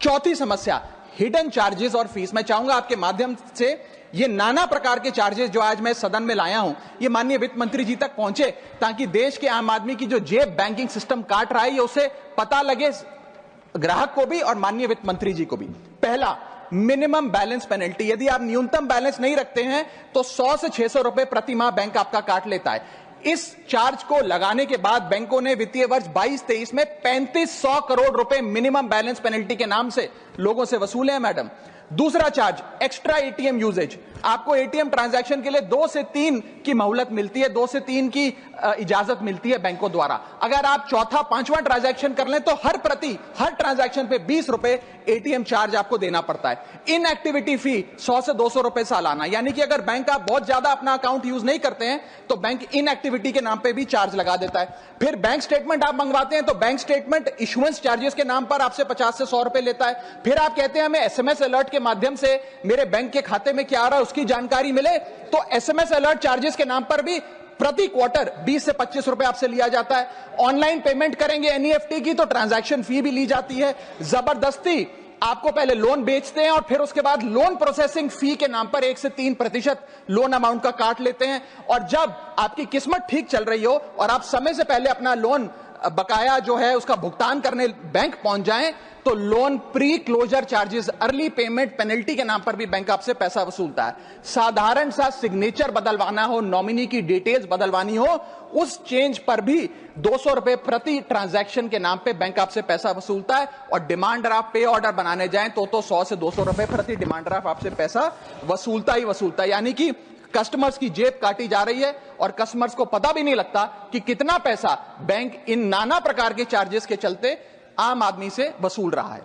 चौथी समस्या, hidden charges और फीस। मैं चाहूंगा आपके माध्यम से ये नाना प्रकार के चार्जेस जो आज मैं सदन में लाया हूं, ये माननीय वित्त मंत्री जी तक पहुंचे, ताकि देश के आम आदमी की जो जेब बैंकिंग सिस्टम काट रहा है, ये उसे पता लगे, ग्राहक को भी और माननीय वित्त मंत्री जी को भी। पहला, मिनिमम बैलेंस पेनल्टी। यदि आप न्यूनतम बैलेंस नहीं रखते हैं तो 100 से 600 रुपए प्रति माह बैंक आपका काट लेता है। इस चार्ज को लगाने के बाद बैंकों ने वित्तीय वर्ष 22-23 में 3500 करोड़ रुपए मिनिमम बैलेंस पेनल्टी के नाम से लोगों से वसूले हैं मैडम। दूसरा चार्ज, एक्स्ट्रा एटीएम यूजेज। आपको एटीएम ट्रांजैक्शन के लिए 2 से 3 की मोहलत मिलती है, 2 से 3 की इजाजत मिलती है बैंकों द्वारा। अगर आप चौथा पांचवा ट्रांजैक्शन कर लें तो हर ट्रांजैक्शन पे 20 रुपए एटीएम चार्ज आपको देना पड़ता है। इनएक्टिविटी फी 100 से 200 रुपए सालाना, यानी कि अगर बैंक आप बहुत ज्यादा अपना अकाउंट यूज नहीं करते हैं तो बैंक इनएक्टिविटी के नाम पे भी चार्ज लगा देता है। फिर बैंक स्टेटमेंट आप मंगवाते हैं तो बैंक स्टेटमेंट इशुएंस चार्जेस के नाम पर आपसे 50 से 100 रुपए लेता है। फिर आप कहते हैं हमें एसएमएस अलर्ट के माध्यम से मेरे बैंक के खाते में क्या आ रहा है उसकी जानकारी मिले, तो एसएमएस अलर्ट चार्जेस के नाम पर भी प्रति क्वार्टर 20 से 25 रुपए आपसे लिया जाता है। ऑनलाइन पेमेंट करेंगे एनईएफटी की तो ट्रांजैक्शन फी भी ली जाती है। जबरदस्ती आपको पहले लोन बेचते हैं और फिर उसके बाद लोन प्रोसेसिंग फी के नाम पर 1 से 3% लोन अमाउंट का काट लेते हैं। और जब आपकी किस्मत ठीक चल रही हो और आप समय से पहले अपना लोन बकाया जो है उसका भुगतान करने बैंक पहुंच जाएं तो loan pre closure charges, early payment penalty के नाम पर भी बैंक आपसे पैसा वसूलता है। साधारण सा सिग्नेचर बदलवाना हो, नॉमिनी की डिटेल्स बदलवानी हो, उस चेंज पर भी 200 रुपए प्रति ट्रांजैक्शन के नाम पे बैंक आपसे पैसा वसूलता है। और डिमांड ड्राफ्ट पे ऑर्डर बनाने जाएं तो 100 से 200 रुपए प्रति डिमांड ड्राफ्ट आपसे पैसा वसूलता ही वसूलता है। यानी कि कस्टमर्स की जेब काटी जा रही है और कस्टमर्स को पता भी नहीं लगता कि कितना पैसा बैंक इन नाना प्रकार के चार्जेस के चलते आम आदमी से वसूल रहा है।